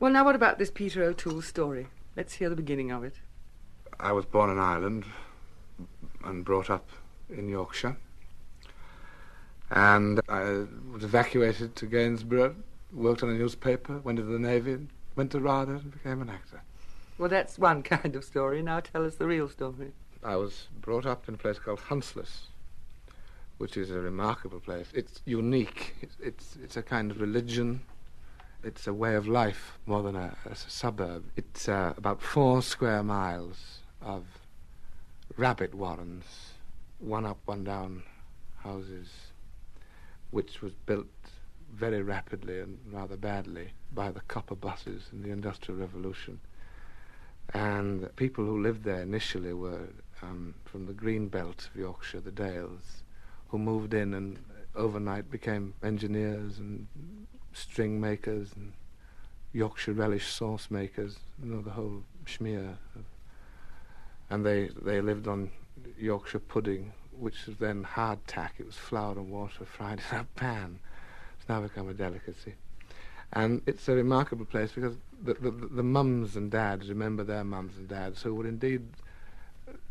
Well, now what about this Peter O'Toole story? Let's hear the beginning of it. I was born in Ireland and brought up in Yorkshire. And I was evacuated to Gainsborough, worked on a newspaper, went into the Navy, went to RADA and became an actor. Well, that's one kind of story. Now tell us the real story. I was brought up in a place called Hunslet, which is a remarkable place. It's unique. It's a kind of religion. It's a way of life more than a suburb. It's about 4 square miles of rabbit warrens, one up, one down houses, which was built very rapidly and rather badly by the copper buses in the Industrial Revolution. And people who lived there initially were from the green belt of Yorkshire, the Dales, who moved in and overnight became engineers and string makers and Yorkshire relish sauce makers, the whole schmear. And they lived on Yorkshire pudding, which was then hardtack. It was flour and water fried in a pan. It's now become a delicacy. And it's a remarkable place because the mums and dads remember their mums and dads who were indeed,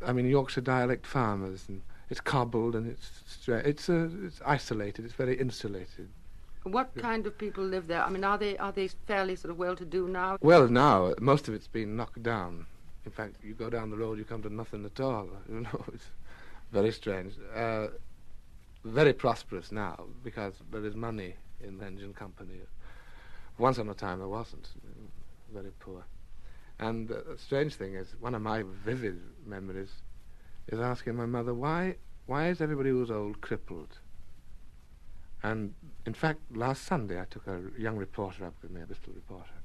Yorkshire dialect farmers. And it's cobbled and it's isolated. It's very insulated. What kind of people live there? Are they fairly sort of well-to-do now? Well, now most of it's been knocked down. In fact, you go down the road, you come to nothing at all. It's very strange. Very prosperous now because there is money in the engine company. Once on a time there wasn't. Very poor. And the strange thing is, one of my vivid memories is asking my mother, why is everybody who's old crippled? And in fact, last Sunday I took a young reporter up with me, a Bristol reporter,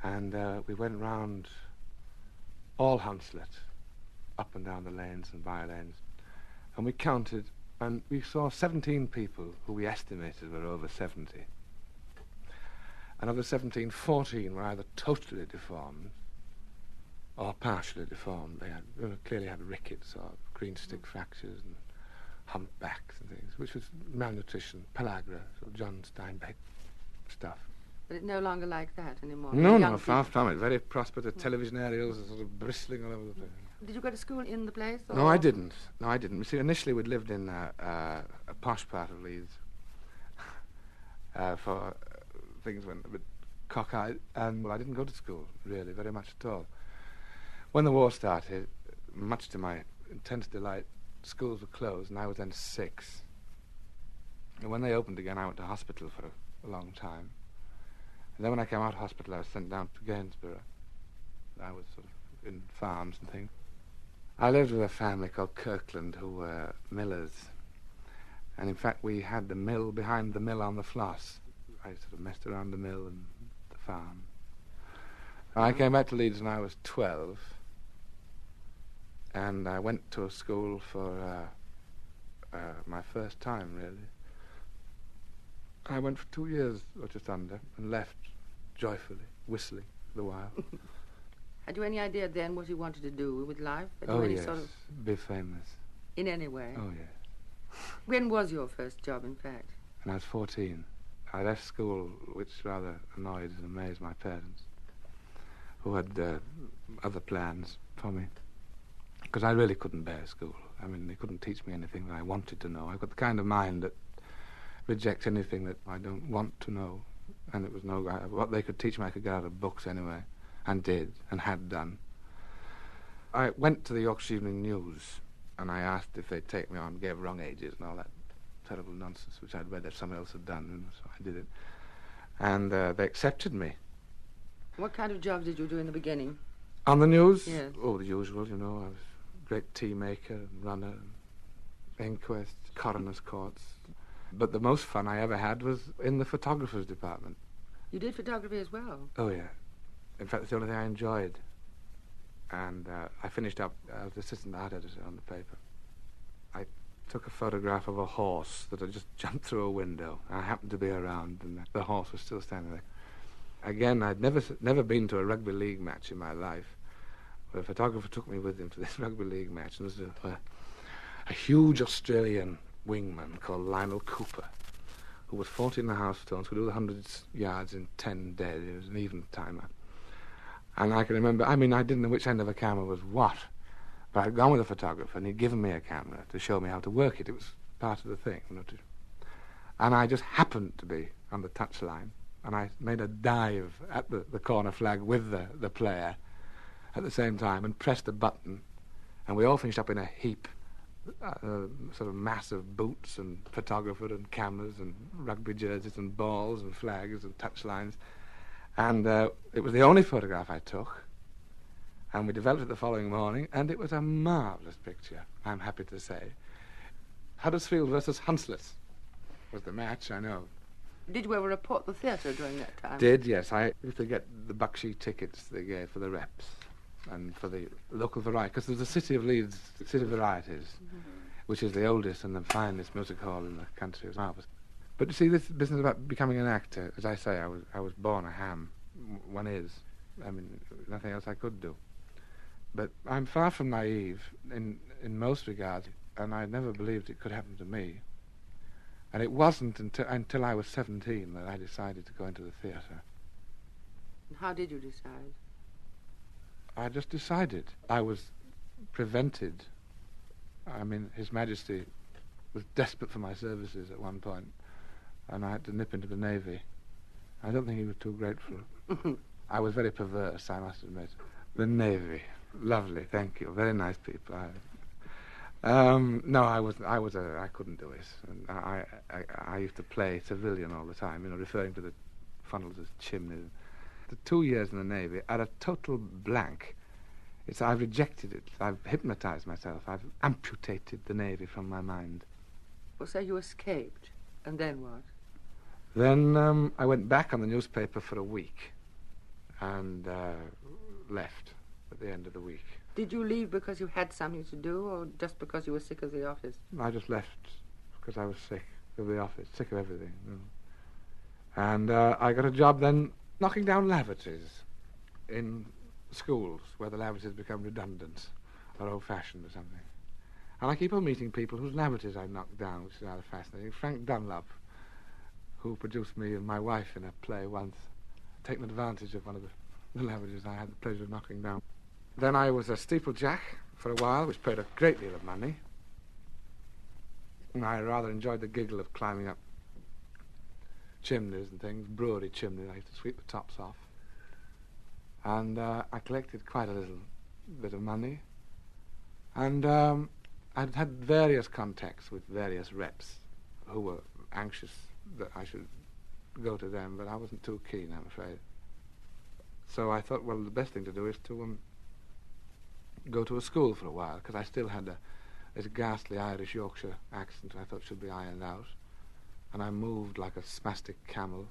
and we went round all Hunslet, up and down the lanes and by lanes, and we counted, and we saw 17 people who we estimated were over 70. And of the 17, 14 were either totally deformed or partially deformed. They had clearly had rickets or green stick fractures and humpbacks and things, which was malnutrition, pellagra, sort of John Steinbeck stuff. But it's no longer like that anymore. No, far from it. Very prosperous. The television aerials are sort of bristling all over the place. Did you go to school in the place? Or? No, I didn't. You see, initially we'd lived in a posh part of Leeds for things went a bit cockeyed, and I didn't go to school, really, very much at all. When the war started, much to my intense delight, schools were closed, and I was then 6. And when they opened again, I went to hospital for a long time. And then when I came out of hospital, I was sent down to Gainsborough. I was sort of in farms and things. I lived with a family called Kirkland, who were millers. And in fact, we had the mill behind the mill on the Floss. I sort of messed around the mill and the farm. I came back to Leeds when I was 12. And I went to a school for my first time, really. I went for 2 years, or just under, and left joyfully, whistling the while. Had you any idea then what you wanted to do with life? Yes, be famous. In any way? Oh, yes. When was your first job, in fact? When I was 14. I left school, which rather annoyed and amazed my parents, who had other plans for me. Because I really couldn't bear school. They couldn't teach me anything that I wanted to know. I've got the kind of mind that rejects anything that I don't want to know. And it was what they could teach me I could get out of books anyway, and did, and had done. I went to the Yorkshire Evening News, and I asked if they'd take me on, gave wrong ages and all that terrible nonsense, which I'd read that someone else had done, and so I did it. And they accepted me. What kind of jobs did you do in the beginning? On the news? Yes. Oh, the usual, I was a great tea maker, and runner, inquests, coroner's courts. But the most fun I ever had was in the photographer's department. You did photography as well? Oh, yeah. In fact, it's the only thing I enjoyed. And I finished up as assistant art editor on the paper. I took a photograph of a horse that had just jumped through a window. I happened to be around, and the horse was still standing there. Again, I'd never been to a rugby league match in my life. But a photographer took me with him to this rugby league match, and there was a huge Australian wingman called Lionel Cooper, who was 14.5 stones, could do the 100 yards in 10 days. He was an even timer. And I can remember, I didn't know which end of a camera was what, but I'd gone with a photographer and he'd given me a camera to show me how to work it. It was part of the thing. And I just happened to be on the touchline, and I made a dive at the corner flag with the player at the same time and pressed a button, and we all finished up in a heap, sort of mass of boots and photographer and cameras and rugby jerseys and balls and flags and touchlines. And it was the only photograph I took, and we developed it the following morning, and it was a marvellous picture, I'm happy to say. Huddersfield versus Hunslet was the match, I know. Did you ever report the theatre during that time? Did, yes. I used to get the buckshy tickets they gave for the reps and for the local variety, because there's a City of Leeds, City of Varieties, which is the oldest and the finest music hall in the country. It was marvellous. But you see, this business about becoming an actor, as I say, I was born a ham. One is. Nothing else I could do. But I'm far from naive in most regards, and I never believed it could happen to me. And it wasn't until I was 17 that I decided to go into the theatre. How did you decide? I just decided. I was prevented. His Majesty was desperate for my services at one point, and I had to nip into the Navy. I don't think he was too grateful. I was very perverse, I must admit. The Navy. Lovely, thank you. Very nice people. No, I couldn't do it. And I used to play civilian all the time, referring to the funnels as chimneys. The 2 years in the Navy are a total blank. I've rejected it. I've hypnotized myself. I've amputated the Navy from my mind. Well, so you escaped, and then what? Then I went back on the newspaper for a week, and left at the end of the week. Did you leave because you had something to do, or just because you were sick of the office? I just left because I was sick of the office, sick of everything. And I got a job then knocking down lavatories in schools where the lavatories become redundant or old-fashioned or something. And I keep on meeting people whose lavatories I knocked down, which is rather fascinating. Frank Dunlop, who produced me and my wife in a play once, taking advantage of one of the lavatories I had the pleasure of knocking down. Then I was a steeplejack for a while, which paid a great deal of money. And I rather enjoyed the giggle of climbing up chimneys and things, brewery chimneys. I used to sweep the tops off. And I collected quite a little bit of money. And I'd had various contacts with various reps who were anxious that I should go to them, but I wasn't too keen, I'm afraid. So I thought, well, the best thing to do is to go to a school for a while, because I still had this ghastly Irish Yorkshire accent I thought should be ironed out. And I moved like a spastic camel.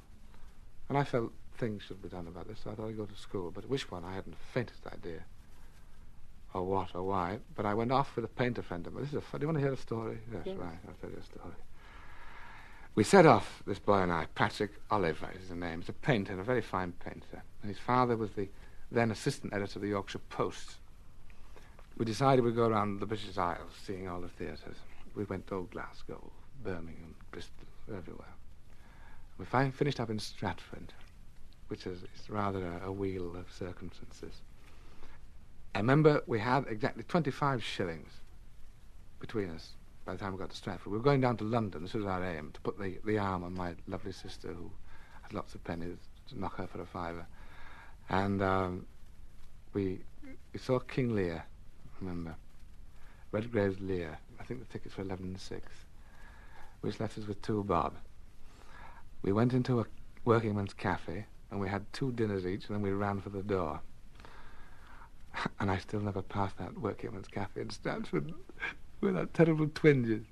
And I felt things should be done about this, so I thought I'd go to school. But which one, I hadn't the faintest idea. Or what, or why. But I went off with a painter friend of mine. Do you want to hear a story? Yes, right, I'll tell you a story. We set off, this boy and I. Patrick Oliver is his name. He's a painter, a very fine painter. And his father was the then assistant editor of the Yorkshire Post. We decided we'd go around the British Isles, seeing all the theatres. We went to Glasgow, Birmingham, Bristol, everywhere. We finished up in Stratford, which is rather a wheel of circumstances. I remember we had exactly 25 shillings between us by the time we got to Stratford. We were going down to London, this was our aim, to put the arm on my lovely sister who had lots of pennies, to knock her for a fiver. And we saw King Lear, remember, Redgrave's Lear. I think the tickets were 11 and 6, which left us with 2 bob. We went into a workingman's cafe, and we had 2 dinners each, and then we ran for the door. And I still never passed that workingman's cafe in Stratford with that terrible twinges.